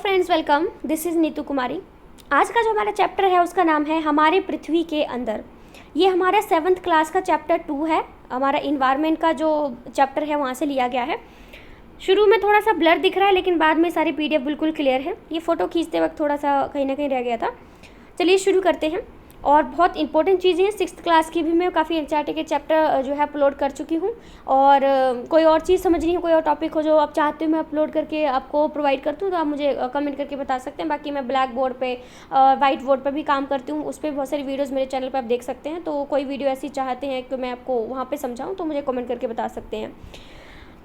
Friends, welcome. This is Neetu Kumari. आज का जो हमारा चैप्टर है उसका नाम है हमारे पृथ्वी के अंदर। ये हमारा 7th क्लास का चैप्टर 2 है। हमारा इन्वायरमेंट का जो चैप्टर है वहाँ से लिया गया है। शुरू में थोड़ा सा ब्लर दिख रहा है, लेकिन बाद में सारी PDF बिल्कुल क्लियर है। ये फ़ोटो खींचते वक्त थोड़ा सा कहीं ना कहीं रह गया था। चलिए शुरू करते हैं। और बहुत इंपॉर्टेंट चीज़ें हैं। 6th क्लास की भी मैं काफ़ी एनसीईआरटी के चैप्टर जो है अपलोड कर चुकी हूँ। और कोई और चीज़ समझनी है, कोई और टॉपिक हो जो आप चाहते हो मैं अपलोड करके आपको प्रोवाइड करती हूँ, तो आप मुझे कमेंट करके बता सकते हैं। बाकी मैं ब्लैक बोर्ड पे वाइट बोर्ड पे भी काम करती हूँ, उस पर बहुत सारी वीडियोज़ मेरे चैनल पर आप देख सकते हैं। तो कोई वीडियो ऐसी चाहते हैं कि मैं आपको वहाँ पर समझाऊँ तो मुझे कमेंट करके बता सकते हैं।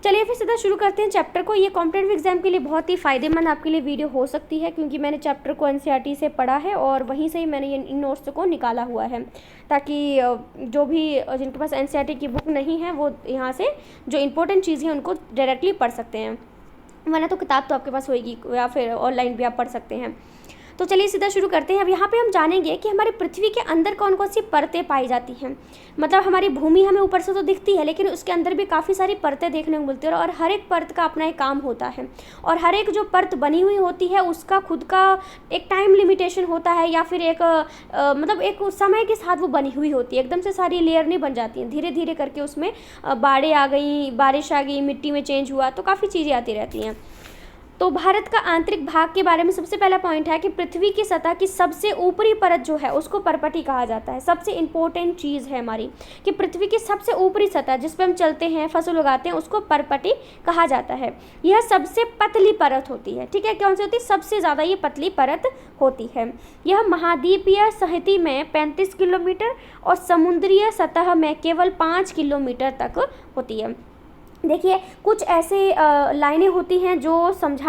चलिए फिर सीधा शुरू करते हैं चैप्टर को। ये कॉम्पिटेटिव एग्जाम के लिए बहुत ही फ़ायदेमंद आपके लिए वीडियो हो सकती है, क्योंकि मैंने चैप्टर को एनसीईआरटी से पढ़ा है और वहीं से ही मैंने ये इन नोट्स को निकाला हुआ है, ताकि जो भी जिनके पास एनसीईआरटी की बुक नहीं है वो यहाँ से जो इंपॉर्टेंट चीज़ें हैं उनको डायरेक्टली पढ़ सकते हैं। वरना तो किताब तो आपके पास होएगी या फिर ऑनलाइन भी आप पढ़ सकते हैं। तो चलिए सीधा शुरू करते हैं। अब यहाँ पे हम जानेंगे कि हमारे पृथ्वी के अंदर कौन कौन सी परतें पाई जाती हैं। मतलब हमारी भूमि हमें ऊपर से तो दिखती है, लेकिन उसके अंदर भी काफ़ी सारी परतें देखने को मिलती है और हर एक परत का अपना एक काम होता है। और हर एक जो परत बनी हुई होती है उसका खुद का एक टाइम लिमिटेशन होता है, या फिर एक मतलब एक समय के साथ वो बनी हुई होती है। एकदम से सारी लेयर नहीं बन जाती हैं, धीरे धीरे करके उसमें बाढ़ें आ गई, बारिश आ गई, मिट्टी में चेंज हुआ, तो काफ़ी चीज़ें आती रहती हैं। तो भारत का आंतरिक भाग के बारे में सबसे पहला पॉइंट है कि पृथ्वी की सतह की सबसे ऊपरी परत जो है उसको पर्पटी कहा जाता है। सबसे इंपॉर्टेंट चीज़ है हमारी कि पृथ्वी की सबसे ऊपरी सतह जिस पे हम चलते हैं, फसल उगाते हैं, उसको पर्पटी कहा जाता है। यह सबसे पतली परत होती है। ठीक है, कौन सी होती है? सबसे ज़्यादा ये पतली परत होती है। यह महाद्वीपीय सतह में 35 किलोमीटर और समुद्रीय सतह में केवल 5 किलोमीटर तक होती है। देखिए, कुछ ऐसे लाइनें होती हैं जो समझ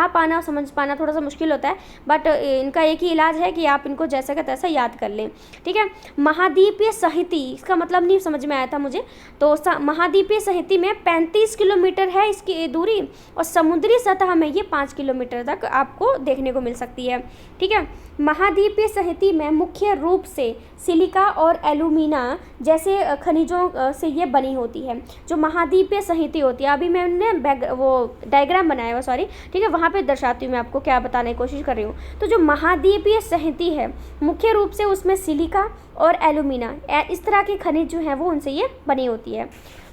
पाना थोड़ा सा मुश्किल होता है, बट इनका एक ही इलाज है कि आप इनको जैसा का तैसा याद कर लें। ठीक है, महाद्वीपीय सहिति, इसका मतलब नहीं समझ में आया था मुझे। तो महाद्वीपीय सहिति में 35 किलोमीटर है इसकी दूरी, और समुद्री सतह में ये 5 किलोमीटर तक आपको देखने को मिल सकती है। ठीक है, महाद्वीपीय सहिति में मुख्य रूप से सिलिका और एल्यूमिना जैसे खनिजों से ये बनी होती है। जो महाद्वीपीय सहिति होती है, अभी मैंने वो डायग्राम बनाया हुआ, सॉरी, ठीक है, वहाँ पे दर्शाती हूँ मैं आपको क्या बताने की कोशिश कर रही हूँ। तो जो महाद्वीपीय सहिति है मुख्य रूप से उसमें सिलिका और एल्यूमिना इस तरह के खनिज जो हैं वो उनसे ये बनी होती है।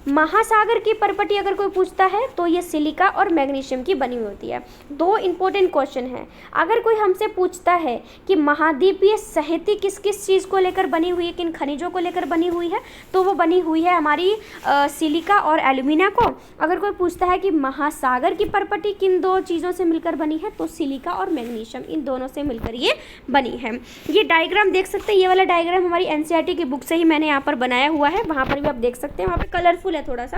महासागर की पर्पटी अगर कोई पूछता है तो ये सिलिका और मैग्नीशियम की बनी हुई होती है। दो इंपॉर्टेंट क्वेश्चन है। अगर कोई हमसे पूछता है कि महाद्वीपीय सहिति किस किस चीज़ को लेकर बनी हुई है, किन खनिजों को लेकर बनी हुई है, तो वो बनी हुई है हमारी सिलिका और एल्यूमिना को। अगर कोई पूछता है कि महासागर की पर्पटी किन दो चीज़ों से मिलकर बनी है, तो सिलिका और मैग्नीशियम, इन दोनों से मिलकर ये बनी है। ये डायग्राम देख सकते हैं, ये वाला डायग्राम हमारी एनसीईआरटी की बुक से ही मैंने यहाँ पर बनाया हुआ है। वहाँ पर भी आप देख सकते हैं, वहाँ पर कलरफुल है थोड़ा सा।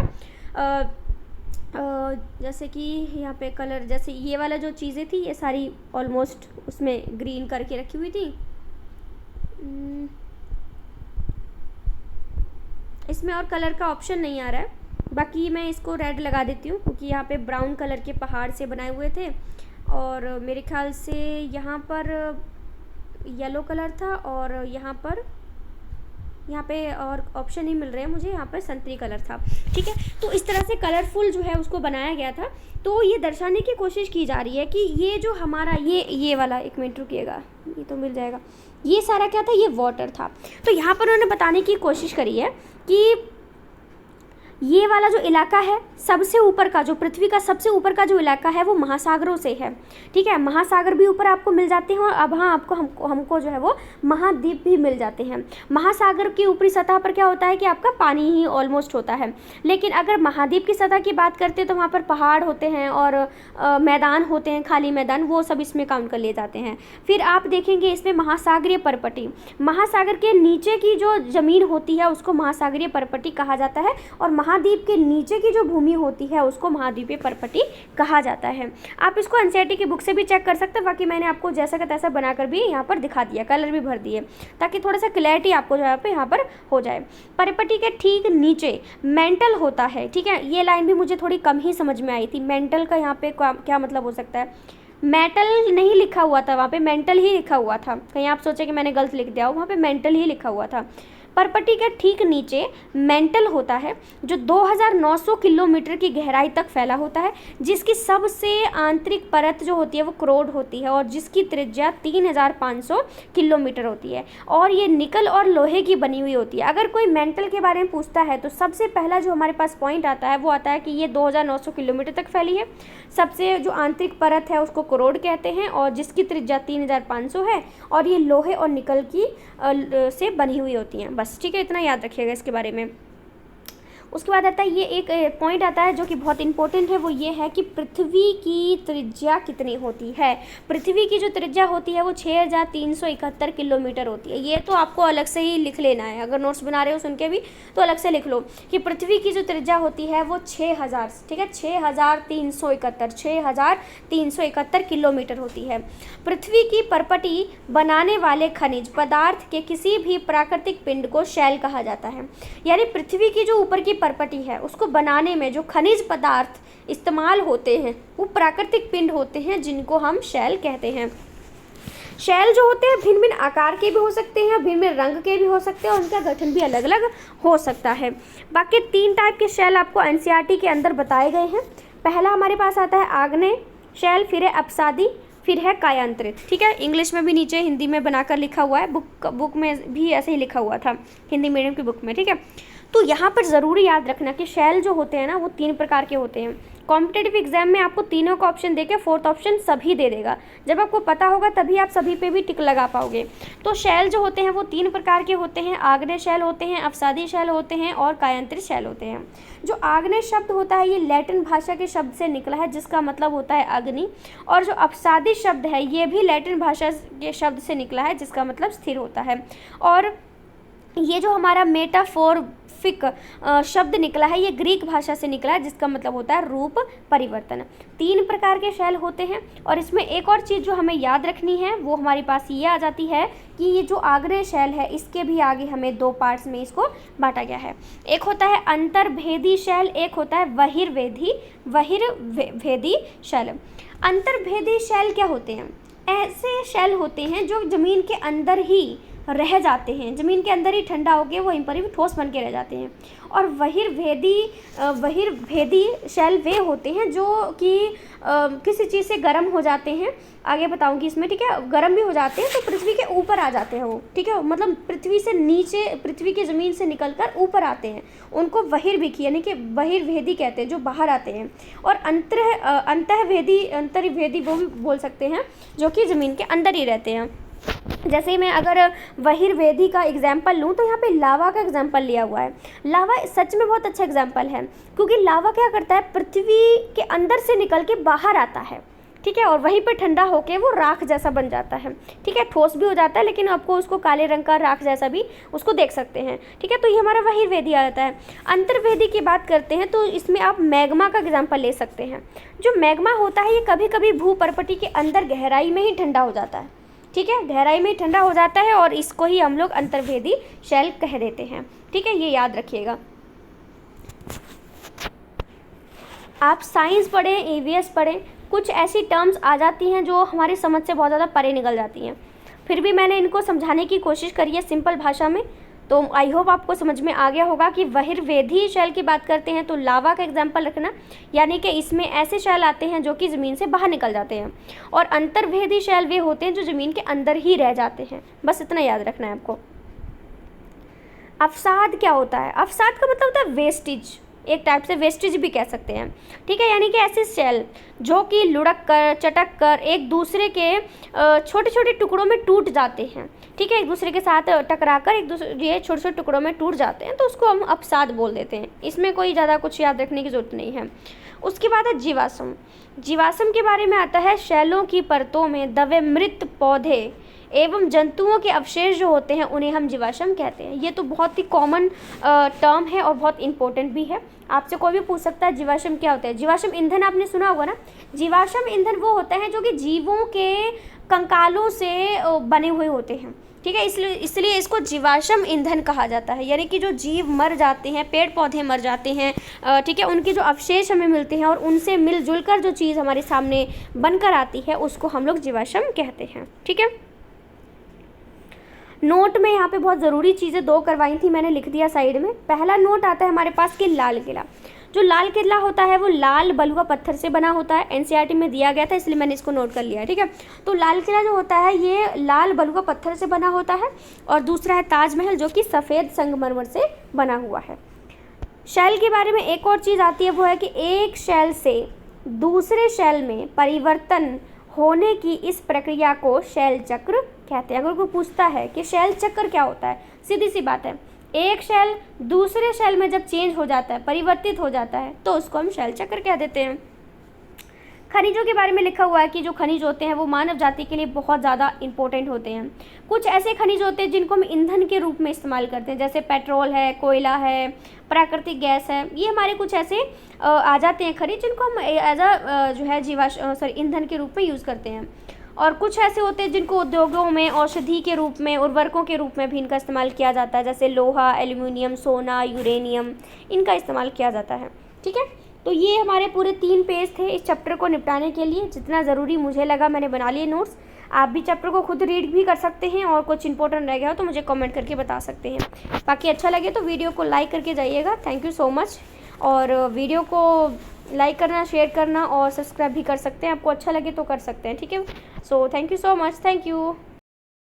जैसे कि यहाँ पे कलर, जैसे ये वाला जो चीज़ें थी ये सारी ऑलमोस्ट उसमें ग्रीन करके रखी हुई थी। इसमें और कलर का ऑप्शन नहीं आ रहा है, बाकी मैं इसको रेड लगा देती हूँ, क्योंकि यहाँ पे ब्राउन कलर के पहाड़ से बनाए हुए थे और मेरे ख्याल से यहाँ पर येलो कलर था और यहाँ पे और ऑप्शन नहीं मिल रहे हैं मुझे, यहाँ पर संतरी कलर था। ठीक है, तो इस तरह से कलरफुल जो है उसको बनाया गया था। तो ये दर्शाने की कोशिश की जा रही है कि ये जो हमारा ये वाला, एक मिनट रुकिएगा, ये तो मिल जाएगा, ये सारा क्या था? ये वाटर था। तो यहाँ पर उन्होंने बताने की कोशिश करी है कि ये वाला जो इलाका है सबसे ऊपर का, जो पृथ्वी का सबसे ऊपर का जो इलाका है वो महासागरों से है। ठीक है, महासागर भी ऊपर आपको मिल जाते हैं और अब हाँ हमको जो है वो महाद्वीप भी मिल जाते हैं। महासागर की ऊपरी सतह पर क्या होता है कि आपका पानी ही ऑलमोस्ट होता है, लेकिन अगर महाद्वीप की सतह की बात करते हैं तो वहाँ पर पहाड़ होते हैं और मैदान होते हैं, खाली मैदान, वो सब इसमें काउंट कर लिए जाते हैं। फिर आप देखेंगे इसमें महासागरीय पर्पटी, महासागर के नीचे की जो ज़मीन होती है उसको महासागरीय पर्पटी कहा जाता है, और महाद्वीप के नीचे की जो भूमि होती है उसको महाद्वीपीय पर्पटी कहा जाता है। आप इसको एनसीईआरटी की बुक से भी चेक कर सकते हैं, बाकी मैंने आपको जैसा का तैसा बनाकर भी यहाँ पर दिखा दिया, कलर भी भर दिए, ताकि थोड़ा सा क्लैरिटी आपको यहाँ पर हो जाए। पर्पटी के ठीक नीचे मेंटल होता है। ठीक है, ये लाइन भी मुझे थोड़ी कम ही समझ में आई थी। मेंटल का यहाँ पे क्या मतलब हो सकता है? मेटल नहीं लिखा हुआ था, वहाँ पे मेंटल ही लिखा हुआ था। कहीं आप सोचे कि मैंने गलत लिख दिया हो, वहाँ पे मेंटल ही लिखा हुआ था। परपटी के ठीक नीचे मेंटल होता है जो 2900 किलोमीटर की गहराई तक फैला होता है, जिसकी सबसे आंतरिक परत जो होती है वो क्रोड होती है और जिसकी त्रिज्या 3500 किलोमीटर होती है और ये निकल और लोहे की बनी हुई होती है। अगर कोई मेंटल के बारे में पूछता है तो सबसे पहला जो हमारे पास पॉइंट आता है वो आता है कि ये 2900 किलोमीटर तक फैली है। सबसे जो आंतरिक परत है उसको क्रोड कहते हैं और जिसकी त्रिज्या 3500 है और ये लोहे और निकल की से बनी हुई होती हैं। बस ठीक है, इतना याद रखिएगा इसके बारे में। उसके बाद आता है ये एक पॉइंट आता है जो कि बहुत इंपॉर्टेंट है, वो ये है कि पृथ्वी की त्रिज्या कितनी होती है। पृथ्वी की जो त्रिज्या होती है वो 6371 किलोमीटर होती है। ये तो आपको अलग से ही लिख लेना है, अगर नोट्स बना रहे हो सुन के भी तो अलग से लिख लो कि पृथ्वी की जो त्रिज्या होती है वो 6000, ठीक है, 6371 किलोमीटर होती है। पृथ्वी की परपटी बनाने वाले खनिज पदार्थ के किसी भी प्राकृतिक पिंड को शैल कहा जाता है। यानी पृथ्वी की जो ऊपर की परपटी है उसको बनाने में जो खनिज पदार्थ इस्तेमाल होते हैं वो प्राकृतिक पिंड होते हैं जिनको हम शैल कहते हैं। शैल जो होते हैं भिन्न भिन्न आकार के भी हो सकते हैं, भिन्न भिन्न रंग के भी हो सकते हैं और उनका गठन भी अलग अलग हो सकता है। बाकी 3 टाइप के शैल आपको एनसीईआरटी के अंदर बताए गए हैं। पहला हमारे पास आता है आग्नेय शैल, फिर है अपसादी, फिर है कायांतरित। ठीक है, इंग्लिश में भी नीचे हिंदी में बनाकर लिखा हुआ है, बुक में भी ऐसे ही लिखा हुआ था हिंदी मीडियम की बुक में। ठीक है, तो यहाँ पर ज़रूरी याद रखना कि शैल जो होते हैं ना वो 3 प्रकार के होते हैं। कॉम्पिटेटिव एग्जाम में आपको तीनों का ऑप्शन देके 4th ऑप्शन सभी दे देगा। जब आपको पता होगा तभी आप सभी पे भी टिक लगा पाओगे। तो शैल जो होते हैं वो 3 प्रकार के होते हैं, आग्नेय शैल होते हैं, अपसादी शैल होते हैं और कायांतरित शैल होते हैं। जो आग्नेय शब्द होता है ये लैटिन भाषा के शब्द से निकला है जिसका मतलब होता है अग्नि, और जो अपसादी शब्द है ये भी लैटिन भाषा के शब्द से निकला है जिसका मतलब स्थिर होता है। और ये जो हमारा मेटाफोरफिक शब्द निकला है ये ग्रीक भाषा से निकला है जिसका मतलब होता है रूप परिवर्तन। 3 प्रकार के शैल होते हैं और इसमें एक और चीज़ जो हमें याद रखनी है वो हमारे पास ये आ जाती है कि ये जो आग्नेय शैल है इसके भी आगे हमें 2 पार्ट्स में इसको बांटा गया है। एक होता है अंतर्भेदी शैल, एक होता है बहिर्भेदी शैल। अंतर्भेदी शैल क्या होते हैं? ऐसे शैल होते हैं जो ज़मीन के अंदर ही रह जाते हैं, ज़मीन के अंदर ही ठंडा होकर वहीं पर ही ठोस बन के रह जाते हैं। और बहिर्भेदी शैल वे होते हैं जो कि किसी चीज़ से गर्म हो जाते हैं, आगे बताऊंगी इसमें। ठीक है, गर्म भी हो जाते हैं तो पृथ्वी के ऊपर आ जाते हैं वो। ठीक है, मतलब पृथ्वी से नीचे, पृथ्वी की ज़मीन से निकलकर ऊपर आते हैं, उनको बहिर्भिखी यानी कि बहिर्भेदी कहते हैं, जो बाहर आते हैं। और अंतर्भेदी वो भी बोल सकते हैं जो कि ज़मीन के अंदर ही रहते हैं। जैसे मैं अगर बहिर्भेदी का एग्जाम्पल लूँ तो यहाँ पे लावा का एग्जाम्पल लिया हुआ है। लावा सच में बहुत अच्छा एग्जाम्पल है क्योंकि लावा क्या करता है, पृथ्वी के अंदर से निकल के बाहर आता है। ठीक है, और वहीं पे ठंडा होके वो राख जैसा बन जाता है। ठीक है, ठोस भी हो जाता है लेकिन आपको उसको काले रंग का राख जैसा भी उसको देख सकते हैं। ठीक है, तो ये हमारा बहिर्भेदी आ जाता है। अंतर्भेदी की बात करते हैं तो इसमें आप मैग्मा का एग्जाम्पल ले सकते हैं। जो मैग्मा होता है ये कभी कभी भूपर्पटी के अंदर गहराई में ही ठंडा हो जाता है। ठीक है, गहराई में ठंडा हो जाता है और इसको ही हम लोग अंतर्भेदी शैल कह देते हैं। ठीक है, ये याद रखिएगा। आप साइंस पढ़ें, ईवीएस पढ़ें, कुछ ऐसी टर्म्स आ जाती हैं जो हमारी समझ से बहुत ज़्यादा परे निकल जाती हैं। फिर भी मैंने इनको समझाने की कोशिश करी है सिंपल भाषा में, तो आई होप आपको समझ में आ गया होगा कि बहिर्भेदी शैल की बात करते हैं तो लावा का एग्जाम्पल रखना, यानी कि इसमें ऐसे शैल आते हैं जो कि ज़मीन से बाहर निकल जाते हैं। और अंतर्भेदी शैल वे होते हैं जो ज़मीन के अंदर ही रह जाते हैं। बस इतना याद रखना है आपको। अवसाद क्या होता है? अवसाद का मतलब होता है वेस्टेज, एक टाइप से वेस्टेज भी कह सकते हैं। ठीक है, यानी कि ऐसे सेल जो कि लुढ़क कर, चटक कर एक दूसरे के छोटे छोटे टुकड़ों में टूट जाते हैं। ठीक है, एक दूसरे के साथ टकरा कर एक दूसरे ये छोटे छोटे टुकड़ों में टूट जाते हैं तो उसको हम अवसाद बोल देते हैं। इसमें कोई ज़्यादा कुछ याद रखने की ज़रूरत नहीं है। उसके बाद है जीवाश्म। जीवाश्म के बारे में आता है शैलों की परतों में दबे मृत पौधे एवं जंतुओं के अवशेष जो होते हैं उन्हें हम जीवाश्म कहते हैं। ये तो बहुत ही कॉमन टर्म है और बहुत इंपॉर्टेंट भी है। आपसे कोई भी पूछ सकता है जीवाश्म क्या होता है। जीवाश्म ईंधन आपने सुना होगा ना। जीवाश्म ईंधन वो होता है जो कि जीवों के कंकालों से बने हुए होते हैं। ठीक है, इसलिए इसको जीवाश्म ईंधन कहा जाता है। यानी कि जो जीव मर जाते हैं, पेड़ पौधे मर जाते हैं, ठीक है, उनके जो अवशेष हमें मिलते हैं और उनसे मिलजुल कर जो चीज़ हमारे सामने बनकर आती है उसको हम लोग जीवाश्म कहते हैं। ठीक है, नोट में यहाँ पे बहुत ज़रूरी चीज़ें 2 करवाई थी, मैंने लिख दिया साइड में। पहला नोट आता है हमारे पास कि लाल किला। जो लाल किला होता है वो लाल बलुआ पत्थर से बना होता है, एनसीईआरटी में दिया गया था इसलिए मैंने इसको नोट कर लिया है, ठीक है। तो लाल किला जो होता है ये लाल बलुआ पत्थर से बना होता है। और दूसरा है ताजमहल जो कि सफ़ेद संगमरमर से बना हुआ है। शैल के बारे में एक और चीज़ आती है, वो है कि एक शैल से दूसरे शैल में परिवर्तन होने की इस प्रक्रिया को शैल चक्र कहते हैं। अगर कोई पूछता है कि शैल चक्र क्या होता है, सीधी सी बात है, एक शैल दूसरे शैल में जब चेंज हो जाता है, परिवर्तित हो जाता है, तो उसको हम शैल चक्र कह देते हैं। खनिजों के बारे में लिखा हुआ है कि जो खनिज होते हैं वो मानव जाति के लिए बहुत ज़्यादा इंपॉर्टेंट होते हैं। कुछ ऐसे खनिज होते हैं जिनको हम ईंधन के रूप में इस्तेमाल करते हैं, जैसे पेट्रोल है, कोयला है, प्राकृतिक गैस है। ये हमारे कुछ ऐसे आ जाते हैं खनिज जिनको हम एज अ जो है ईंधन के रूप में यूज़ करते हैं। और कुछ ऐसे होते हैं जिनको उद्योगों में औषधि के रूप में, उर्वरकों के रूप में भी इनका इस्तेमाल किया जाता है, जैसे लोहा, एल्यूमिनियम, सोना, यूरेनियम, इनका इस्तेमाल किया जाता है, ठीक है। तो ये हमारे पूरे 3 पेज थे इस चैप्टर को निपटाने के लिए। जितना ज़रूरी मुझे लगा मैंने बना लिए नोट्स। आप भी चैप्टर को खुद रीड भी कर सकते हैं और कुछ इंपॉर्टेंट रह गया हो तो मुझे कमेंट करके बता सकते हैं। बाकी अच्छा लगे तो वीडियो को लाइक करके जाइएगा। Thank you so much. और वीडियो को लाइक करना, शेयर करना और सब्सक्राइब भी कर सकते हैं। आपको अच्छा लगे तो कर सकते हैं, ठीक है। So thank you so much. Thank you.